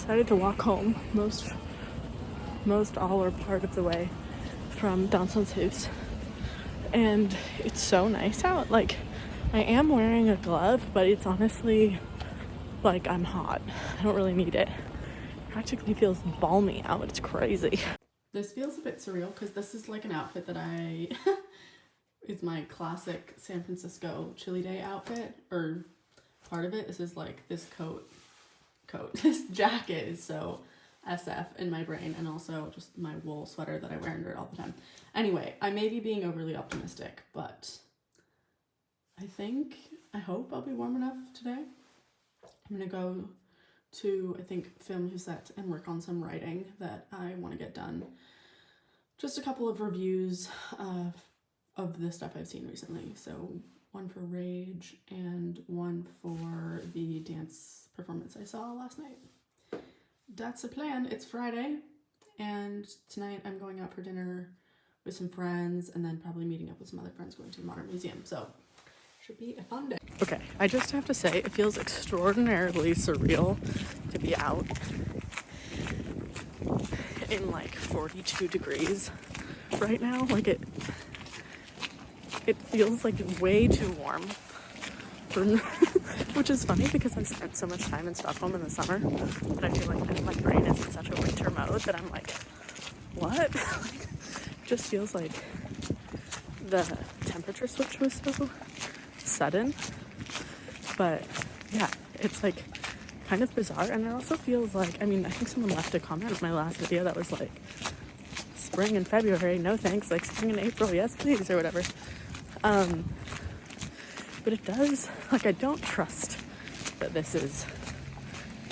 decided to walk home most all or part of the way from Danson's house, and it's so nice out. Like, I am wearing a glove, but it's honestly like I'm hot. I don't really need it. Practically feels balmy out. It's crazy. This feels a bit surreal because this is like an outfit that I is my classic San Francisco chilly day outfit, or part of it. This is like this coat this jacket is so SF in my brain, and also just my wool sweater that I wear under it all the time. Anyway, I may be being overly optimistic, but I hope I'll be warm enough today. I'm gonna go to, I think, film Husette and work on some writing that I want to get done. Just a couple of reviews of the stuff I've seen recently. So one for Rage and one for the dance performance I saw last night. That's the plan. It's Friday, and tonight I'm going out for dinner with some friends, and then probably meeting up with some other friends going to the Modern Museum. So should be a fun day. Okay, I just have to say, it feels extraordinarily surreal to be out in like 42 degrees right now. Like it feels like way too warm for which is funny because I spent so much time in Stockholm in the summer, but I feel like my brain is in such a winter mode that I'm like, what? Like, it just feels like the temperature switch was so sudden. But yeah, it's like kind of bizarre, and it also feels like, I mean, I think someone left a comment in my last video that was like, spring in February, no thanks, like spring in April, yes please, or whatever. But it does, like, I don't trust that this is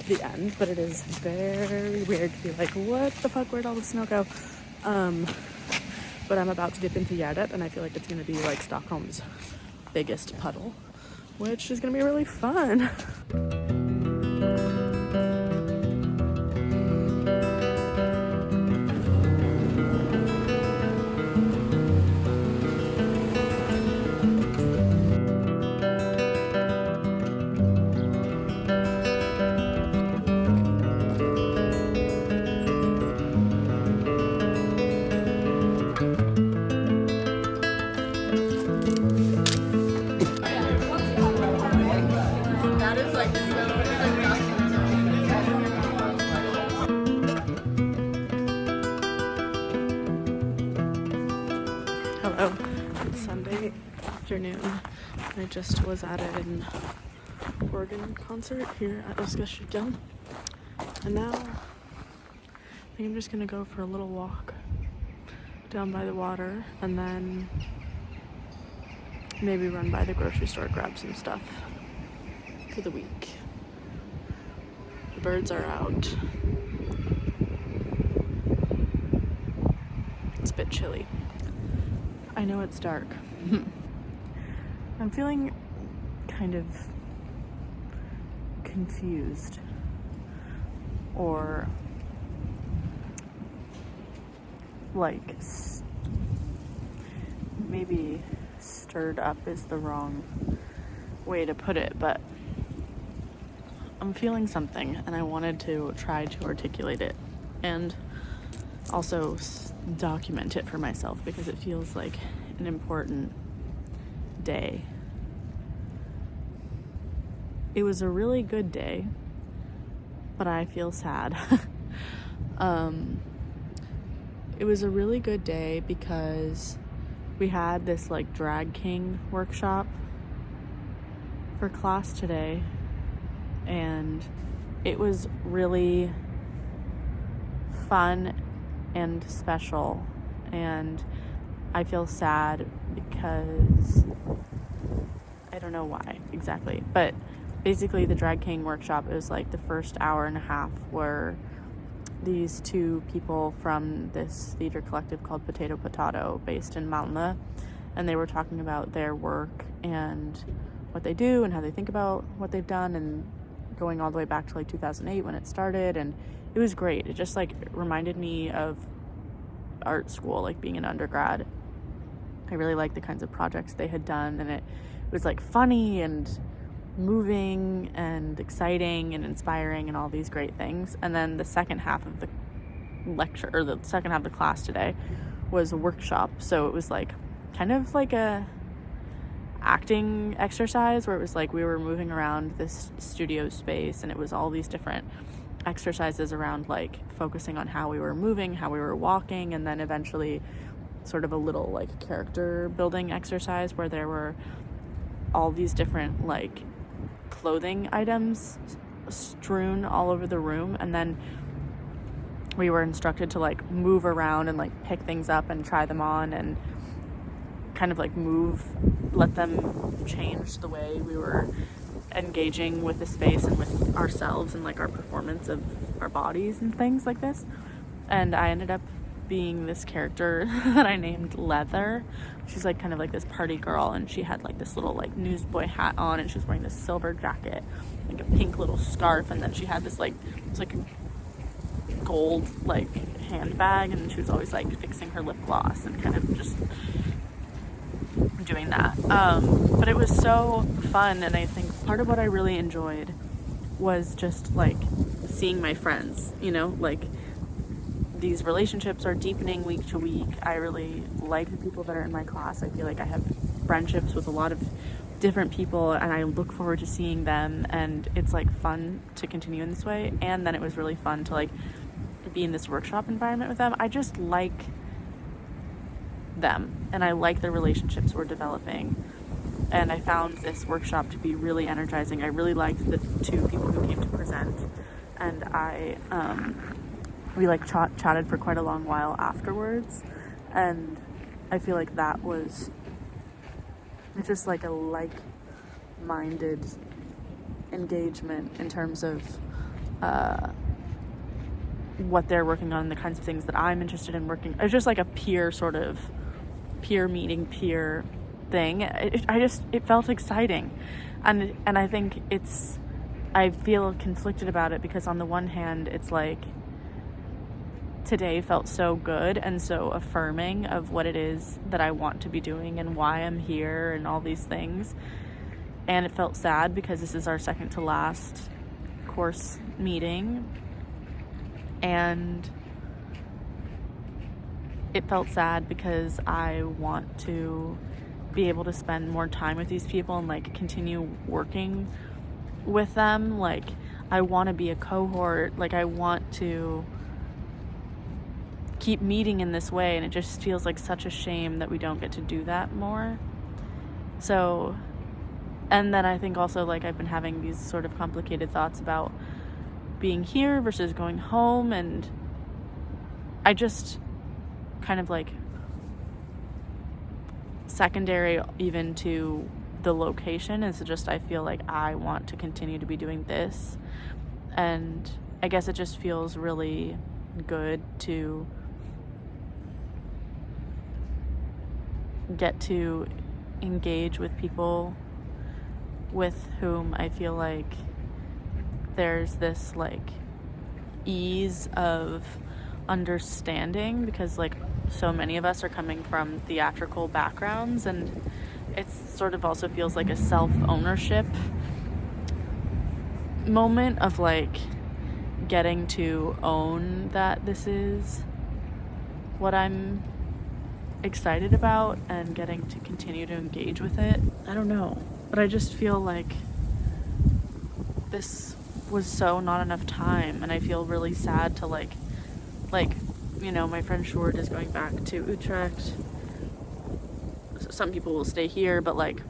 the end, but it is very weird to be like, what the fuck, where'd all the snow go? But I'm about to dip into Gärdet, and I feel like it's gonna be like Stockholm's biggest puddle, which is gonna be really fun. Hello, it's Sunday afternoon. I just was at an organ concert here at Stockholm, and now I think I'm just gonna go for a little walk down by the water, and then maybe run by the grocery store, grab some stuff for the week. The birds are out. It's a bit chilly. I know it's dark. I'm feeling kind of confused, or like maybe stirred up is the wrong way to put it, but I'm feeling something, and I wanted to try to articulate it and also document it for myself, because it feels like an important day. It was a really good day, but I feel sad. It was a really good day because we had this like drag king workshop for class today, and it was really fun and special, and I feel sad because I don't know why exactly, but basically the drag king workshop is like the first hour and a half were these two people from this theater collective called Potato based in Malmö, and they were talking about their work and what they do and how they think about what they've done, and going all the way back to like 2008 when it started. And it was great. It just like reminded me of art school, like being an undergrad. I really liked the kinds of projects they had done, and it was like funny and moving and exciting and inspiring and all these great things. And then the second half of the lecture, or the second half of the class today, was a workshop. So it was like kind of like a acting exercise where it was like we were moving around this studio space, and it was all these different exercises around like focusing on how we were moving, how we were walking, and then eventually sort of a little like character building exercise where there were all these different like clothing items strewn all over the room, and then we were instructed to like move around and like pick things up and try them on and kind of like let them change the way we were engaging with the space and with ourselves and like our performance of our bodies and things like this. And I ended up being this character that I named Leather. She's like kind of like this party girl, and she had like this little like newsboy hat on, and she was wearing this silver jacket, like a pink little scarf, and then she had this like, it was like a gold like handbag, and she was always like fixing her lip gloss and kind of just doing that. But it was so fun, and I think part of what I really enjoyed was just like seeing my friends, you know, like these relationships are deepening week to week. I really like the people that are in my class. I feel like I have friendships with a lot of different people, and I look forward to seeing them, and it's like fun to continue in this way. And then it was really fun to like be in this workshop environment with them. I just like them, and I like the relationships we're developing, and I found this workshop to be really energizing. I really liked the two people who came to present, and we like chatted for quite a long while afterwards, and I feel like that was just like a like-minded engagement in terms of what they're working on, the kinds of things that I'm interested in working. It's just like a peer meeting, peer thing. It felt exciting, and I think I feel conflicted about it, because on the one hand it's like today felt so good and so affirming of what it is that I want to be doing and why I'm here and all these things, and it felt sad because this is our second to last course meeting, and it felt sad because I want to be able to spend more time with these people and like continue working with them. Like I want to be a cohort, like I want to keep meeting in this way, and it just feels like such a shame that we don't get to do that more. So, and then I think also like I've been having these sort of complicated thoughts about being here versus going home, and I just kind of like secondary even to the location is just I feel like I want to continue to be doing this, and I guess it just feels really good to get to engage with people with whom I feel like there's this like ease of understanding, because like so many of us are coming from theatrical backgrounds, and it sort of also feels like a self-ownership moment of like getting to own that this is what I'm excited about and getting to continue to engage with it. I don't know, but I just feel like this was so not enough time, and I feel really sad to like you know, my friend Short is going back to Utrecht. Some people will stay here, but like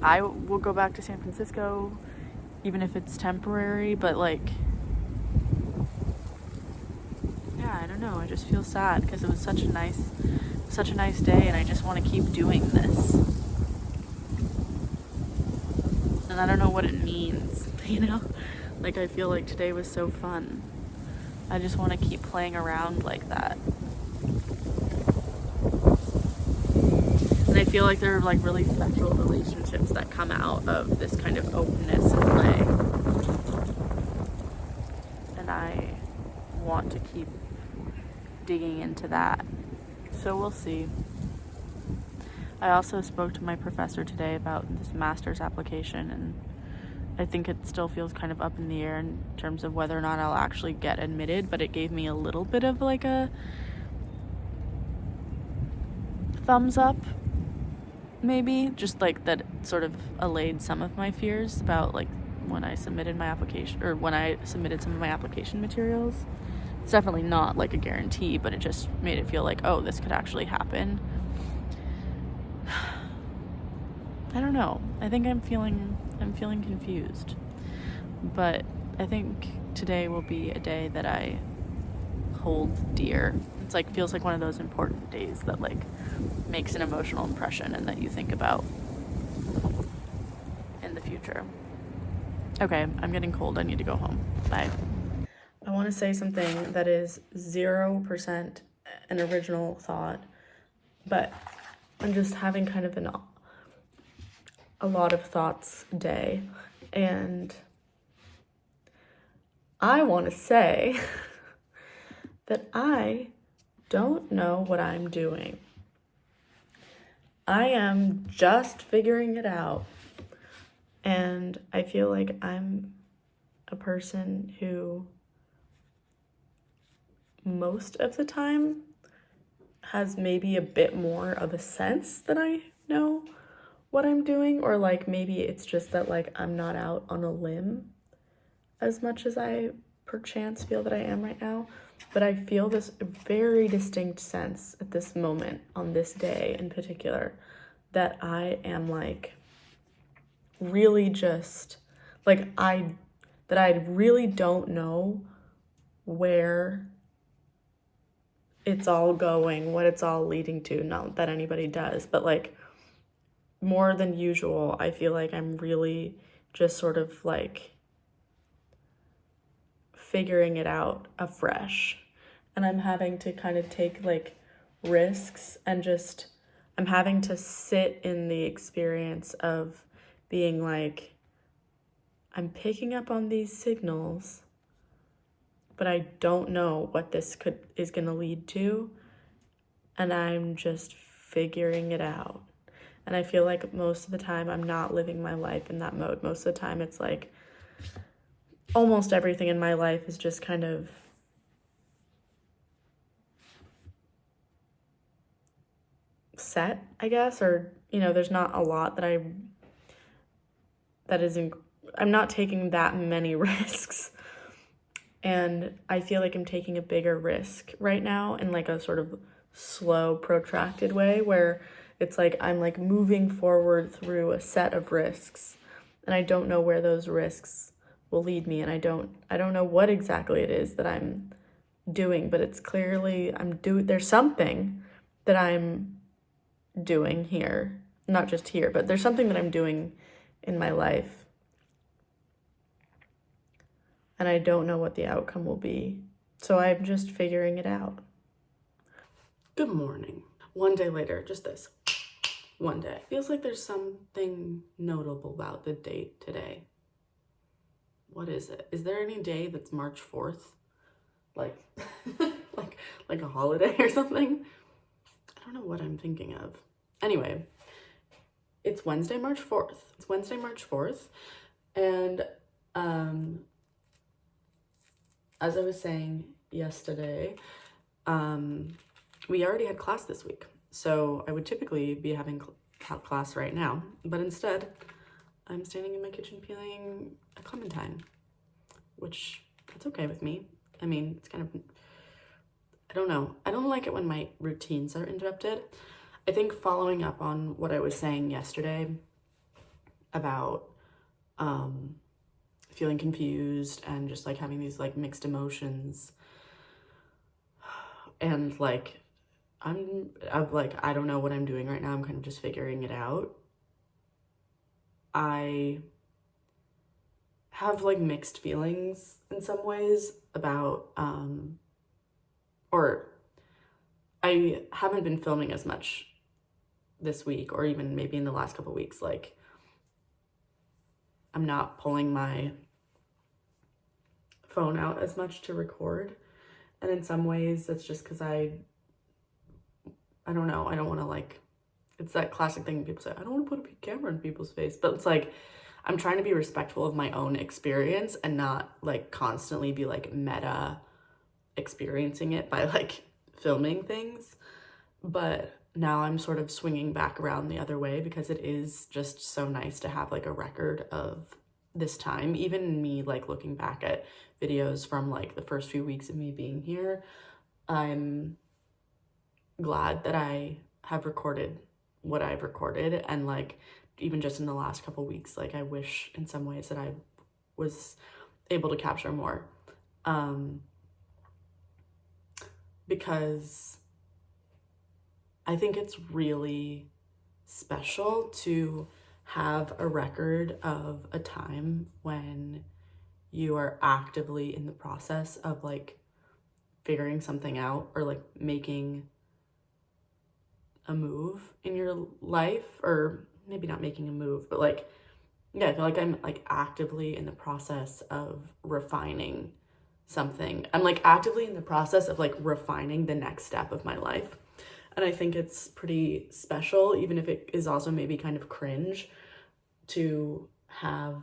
I will go back to San Francisco even if it's temporary, but like yeah, I don't know, I just feel sad because it was such a nice day, and I just want to keep doing this, and I don't know what it means, you know, like I feel like today was so fun. I just want to keep playing around like that. And I feel like there are like really special relationships that come out of this kind of openness and play. And I want to keep digging into that. So we'll see. I also spoke to my professor today about this master's application, and I think it still feels kind of up in the air in terms of whether or not I'll actually get admitted, but it gave me a little bit of like a thumbs up, maybe, just like that sort of allayed some of my fears about like when I submitted my application, or when I submitted some of my application materials. It's definitely not like a guarantee, but it just made it feel like, oh, this could actually happen. I don't know. I think I'm feeling confused. But I think today will be a day that I hold dear. It's like, feels like one of those important days that like makes an emotional impression and that you think about in the future. Okay, I'm getting cold. I need to go home. Bye. I want to say something that is 0% an original thought, but I'm just having kind of a lot of thoughts day, and I want to say that I don't know what I'm doing. I am just figuring it out, and I feel like I'm a person who most of the time has maybe a bit more of a sense that I know what I'm doing, or like maybe it's just that like I'm not out on a limb as much as I perchance feel that I am right now. But I feel this very distinct sense at this moment, on this day in particular, that I am like really just like I really don't know where it's all going, what it's all leading to. Not that anybody does, but like more than usual, I feel like I'm really just sort of like figuring it out afresh. And I'm having to kind of take like risks, and just I'm having to sit in the experience of being like, I'm picking up on these signals, but I don't know what this is going to lead to, and I'm just figuring it out. And I feel like most of the time I'm not living my life in that mode. Most of the time it's like almost everything in my life is just kind of set, I guess, or there's not a lot I'm not taking that many risks. And I feel like I'm taking a bigger risk right now in like a sort of slow, protracted way, where it's like I'm like moving forward through a set of risks, and I don't know where those risks will lead me, and I don't know what exactly it is that I'm doing, but it's clearly there's something that I'm doing here, not just here, but there's something that I'm doing in my life. And I don't know what the outcome will be. So I'm just figuring it out. Good morning. One day later, just this. One day. Feels like there's something notable about the date today. What is it? Is there any day that's March 4th? Like, like a holiday or something? I don't know what I'm thinking of. Anyway, it's Wednesday, March 4th. It's Wednesday, March 4th. And, as I was saying yesterday, we already had class this week. So I would typically be having class right now, but instead I'm standing in my kitchen peeling a clementine, which that's okay with me. I mean, it's kind of, I don't know. I don't like it when my routines are interrupted. I think following up on what I was saying yesterday about feeling confused and just like having these like mixed emotions, and like I don't know what I'm doing right now. I'm kind of just figuring it out. I have like mixed feelings in some ways about or I haven't been filming as much this week, or even maybe in the last couple of weeks. Like, I'm not pulling my phone out as much to record, and in some ways that's just because I don't know, I don't want to, like, it's that classic thing people say, I don't want to put a camera in people's face, but it's like I'm trying to be respectful of my own experience and not like constantly be like meta experiencing it by like filming things. But now I'm sort of swinging back around the other way because it is just so nice to have like a record of this time. Even me like looking back at videos from like the first few weeks of me being here, I'm glad that I have recorded what I've recorded. And like even just in the last couple weeks, like I wish in some ways that I was able to capture more, because I think it's really special to have a record of a time when you are actively in the process of like figuring something out or like making a move in your life, or maybe not making a move, but like, yeah, I feel like I'm like actively in the process of refining something. I'm like actively in the process of like refining the next step of my life. And I think it's pretty special, even if it is also maybe kind of cringe, to have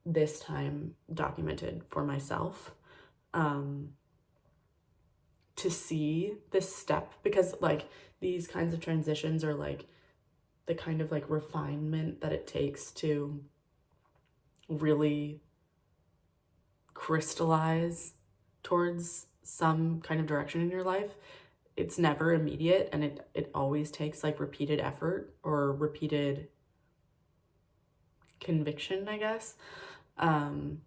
this time documented for myself, to see this step, because like these kinds of transitions are like the kind of like refinement that it takes to really crystallize towards some kind of direction in your life. It's never immediate, and it always takes like repeated effort or repeated conviction, I guess. And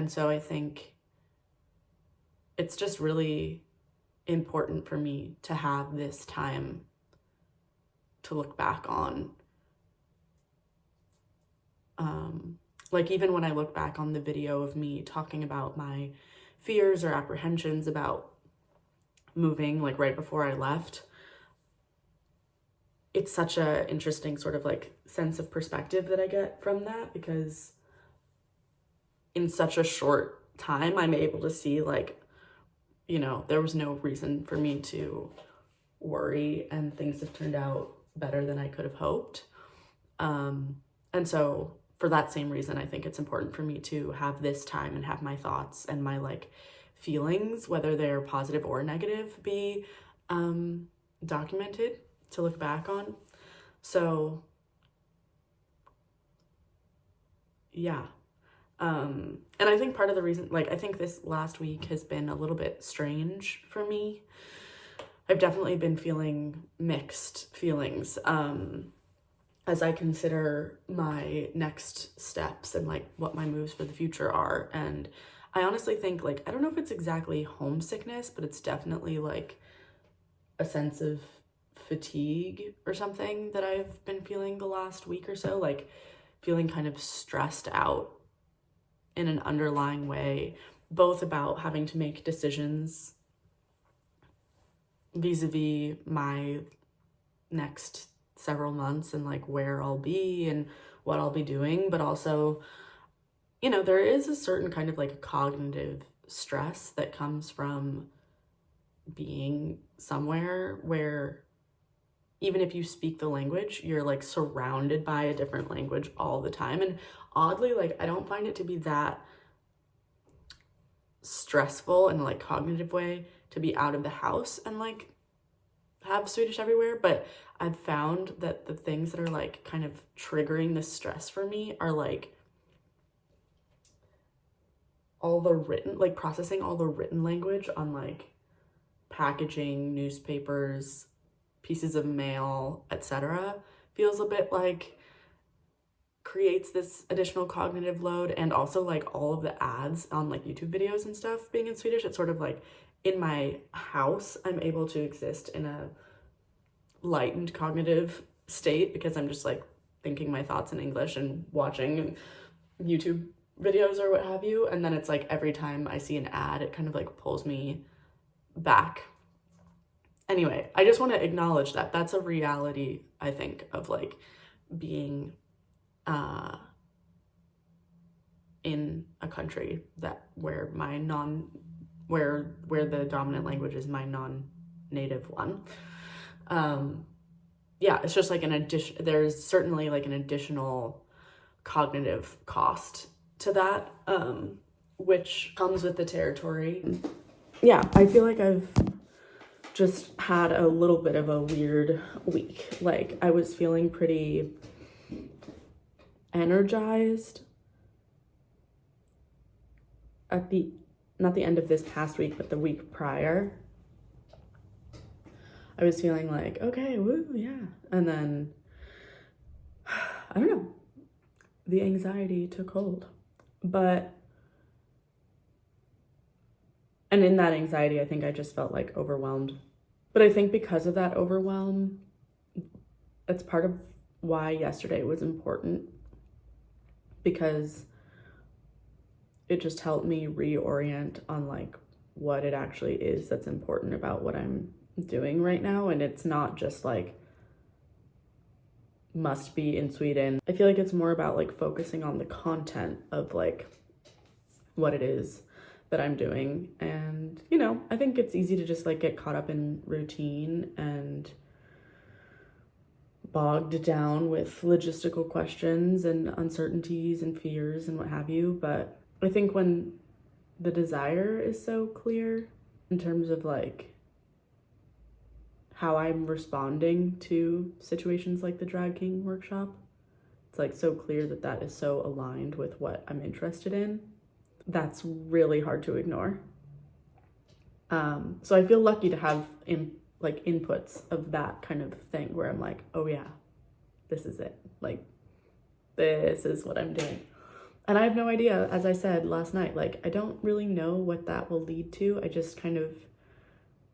so I think it's just really important for me to have this time to look back on. Like even when I look back on the video of me talking about my fears or apprehensions about moving, like right before I left, it's such a interesting sort of like sense of perspective that I get from that, because in such a short time I'm able to see like, you know, there was no reason for me to worry, and things have turned out better than I could have hoped. And so for that same reason, I think it's important for me to have this time and have my thoughts and my like feelings, whether they're positive or negative, be documented to look back on. So yeah. And I think part of the reason, like, I think this last week has been a little bit strange for me. I've definitely been feeling mixed feelings, as I consider my next steps and like what my moves for the future are. And I honestly think like, I don't know if it's exactly homesickness, but it's definitely like a sense of fatigue or something that I've been feeling the last week or so, like feeling kind of stressed out in an underlying way, both about having to make decisions vis-a-vis my next several months and like where I'll be and what I'll be doing, but also, you know, there is a certain kind of like cognitive stress that comes from being somewhere where even if you speak the language, you're like surrounded by a different language all the time. And oddly, like I don't find it to be that stressful in a like cognitive way to be out of the house and like have Swedish everywhere, but I've found that the things that are like kind of triggering the stress for me are like all the written, like processing all the written language on like packaging, newspapers, pieces of mail, etc. feels a bit like creates this additional cognitive load. And also like all of the ads on like YouTube videos and stuff being in Swedish, it's sort of like in my house I'm able to exist in a lightened cognitive state because I'm just like thinking my thoughts in English and watching YouTube videos or what have you. And then it's like every time I see an ad, it kind of like pulls me back. Anyway, I just want to acknowledge that that's a reality, I think, of like being in a country that where the dominant language is my non-native one. Yeah, it's just like an addition, there's certainly like an additional cognitive cost to that, which comes with the territory. Yeah, I feel like I've just had a little bit of a weird week. Like, I was feeling pretty energized at not the end of this past week, but the week prior. I was feeling like, okay, woo, yeah. And then, I don't know, the anxiety took hold. And in that anxiety, I think I just felt like overwhelmed. But I think because of that overwhelm, it's part of why yesterday was important, because it just helped me reorient on like what it actually is that's important about what I'm doing right now. And it's not just like must be in Sweden. I feel like it's more about like focusing on the content of like what it is that I'm doing. And, you know, I think it's easy to just like get caught up in routine and bogged down with logistical questions and uncertainties and fears and what have you. But I think when the desire is so clear in terms of like how I'm responding to situations like the Drag King workshop, it's like so clear that that is so aligned with what I'm interested in. That's really hard to ignore. So I feel lucky to have inputs of that kind of thing where I'm like, oh yeah, this is it. Like, this is what I'm doing. And I have no idea, as I said last night, like, I don't really know what that will lead to. I just kind of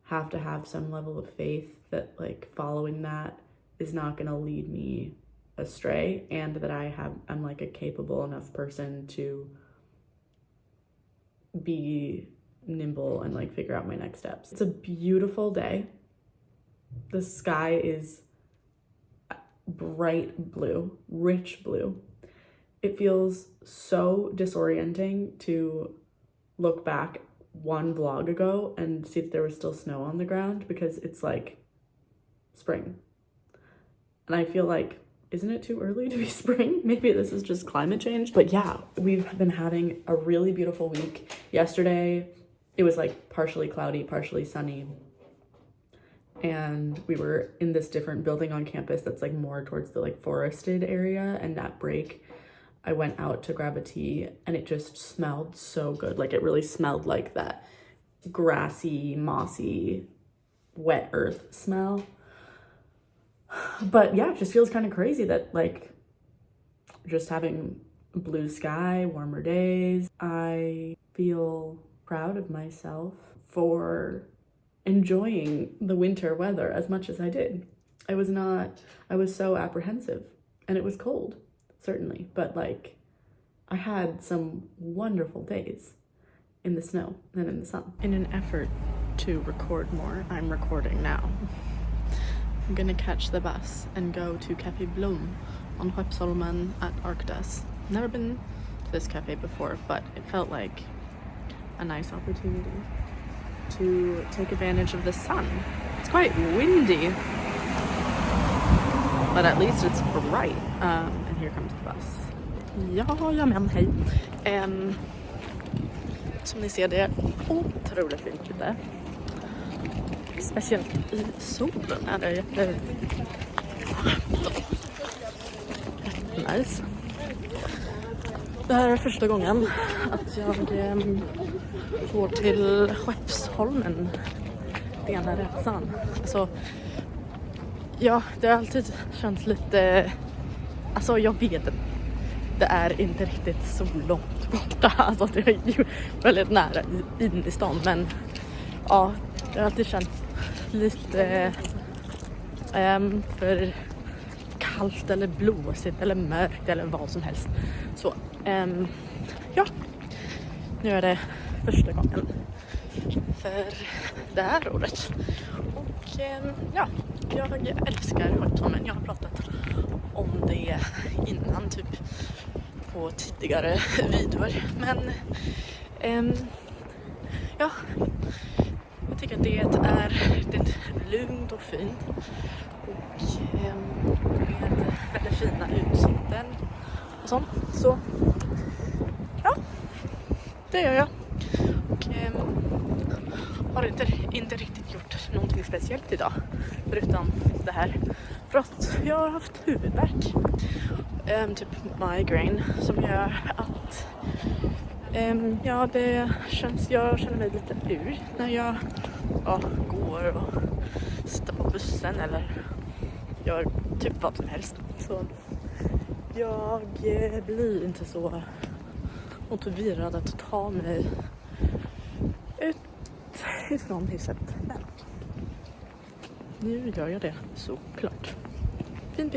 have to have some level of faith that like following that is not going to lead me astray, and that I'm like a capable enough person to be nimble and like figure out my next steps. It's a beautiful day. The sky is bright blue, rich blue. It feels so disorienting to look back one vlog ago and see that there was still snow on the ground, because it's like spring. And I feel like, isn't it too early to be spring? Maybe this is just climate change. But yeah, we've been having a really beautiful week. Yesterday, it was like partially cloudy, partially sunny. And we were in this different building on campus that's like more towards the like forested area. And at break, I went out to grab a tea and it just smelled so good. Like, it really smelled like that grassy, mossy, wet earth smell. But yeah, it just feels kind of crazy that like just having blue sky, warmer days. I feel proud of myself for enjoying the winter weather as much as I did. I was so apprehensive, and it was cold, certainly, but like I had some wonderful days in the snow and in the sun. In an effort to record more, I'm recording now. I'm gonna catch the bus and go to Cafe Bloom on Skeppsholmen at Arctis. Never been to this cafe before, but it felt like a nice opportunity to take advantage of the sun. It's quite windy, but at least it's bright. And here comes the bus. Ja, men hej. Som ni ser, det är otroligt fint ute. Speciellt i solen är det nice. Det här är första gången att jag går till Skeppsholmen den här resan. Alltså, ja, det har alltid känts lite, alltså jag vet inte. Det är inte riktigt så långt borta. Alltså det är ju väldigt nära in i stan, men ja, det har alltid känts lite för kallt eller blåsigt eller mörkt eller vad som helst. Så ja, nu är det första gången för det här året. Och ja, jag älskar Skeppsholmen. Jag har pratat om det innan, typ på tidigare videor. Men ja, jag tycker att det är riktigt lugnt och fint. Och med väldigt fina utsikten. Och sånt. Så ja, det gör jag. Och har inte riktigt gjort någonting speciellt idag. Förutom det här. För att jag har haft huvudvärk. Typ migraine. Som gör att ja, jag känner mig lite ur när jag går och sitter på bussen eller gör typ vad som helst. Så jag blir inte så motiverad att ta mig ut ifrån huset. Men nu gör jag det såklart. Fint.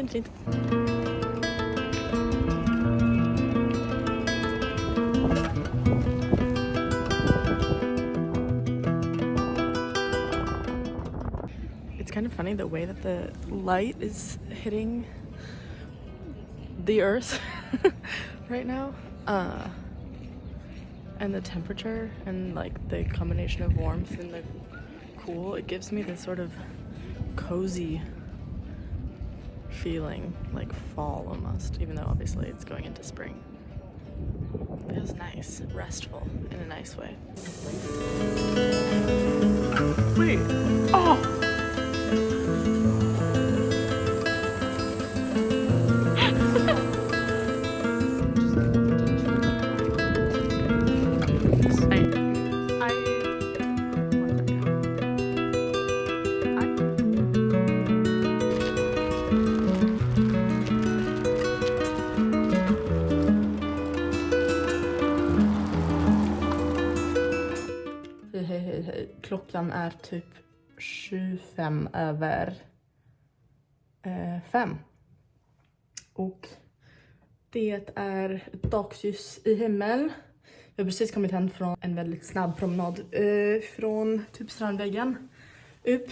It's kind of funny the way that the light is hitting the earth right now. And the temperature and like the combination of warmth and the cool, it gives me this sort of cozy feeling, like fall almost, even though obviously it's going into spring. It feels nice, restful in a nice way. Wait, oh! Klockan är typ 25 över 5. Och det är ett dagsljus i himmel. Jag har precis kommit hem från en väldigt snabb promenad från typ strandväggen upp.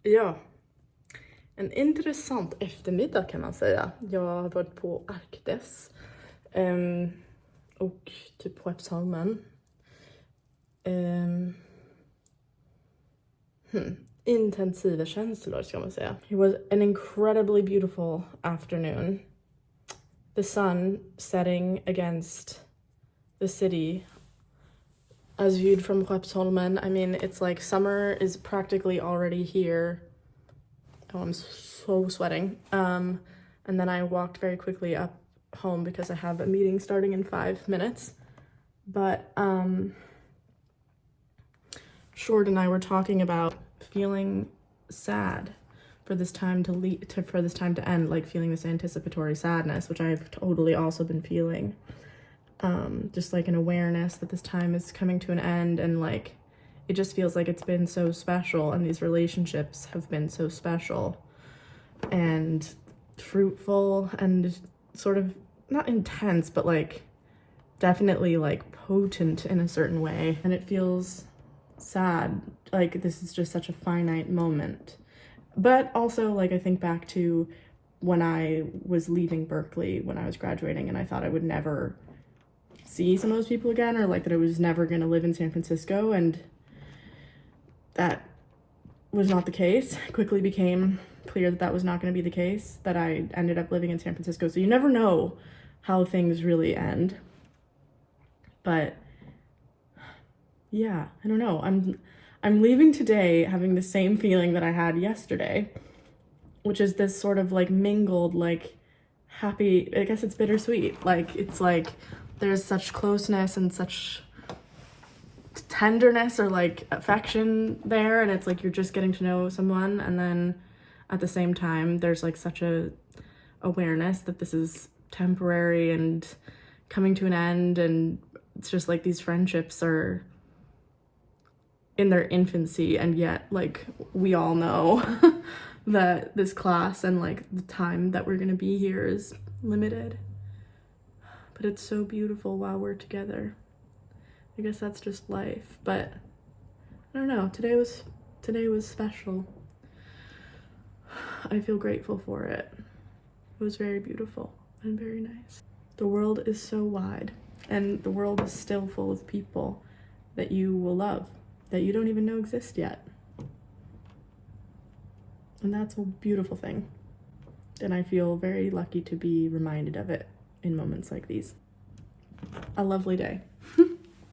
Ja, en intressant eftermiddag kan man säga. Jag har varit på Arkdes och typ på Skeppsholmen. Intensiva känslor ska man säga. It was an incredibly beautiful afternoon. The sun setting against the city as viewed from Skeppsholmen. I mean, it's like summer is practically already here. Oh, I'm so sweating. And then I walked very quickly up home because I have a meeting starting in 5 minutes. But Short and I were talking about feeling sad for this time to end, like feeling this anticipatory sadness, which I've totally also been feeling. Just like an awareness that this time is coming to an end, and like it just feels like it's been so special, and these relationships have been so special and fruitful and sort of not intense, but like definitely like potent in a certain way. And it feels sad, like this is just such a finite moment. But also, like, I think back to when I was leaving Berkeley when I was graduating, and I thought I would never see some of those people again, or like that I was never going to live in San Francisco, and that was not the case. It quickly became clear that that was not going to be the case, that I ended up living in San Francisco. So you never know how things really end. But yeah, I don't know. I'm leaving today having the same feeling that I had yesterday, which is this sort of like mingled, like happy, I guess it's bittersweet. Like, it's like there's such closeness and such tenderness or like affection there, and it's like you're just getting to know someone, and then at the same time there's like such a awareness that this is temporary and coming to an end, and it's just like these friendships are in their infancy, and yet like we all know that this class and like the time that we're gonna be here is limited, but it's so beautiful while we're together. I guess that's just life, but I don't know, today was special. I feel grateful for it. It was very beautiful and very nice. The world is so wide, and the world is still full of people that you will love, that you don't even know exist yet. And that's a beautiful thing. And I feel very lucky to be reminded of it in moments like these. A lovely day.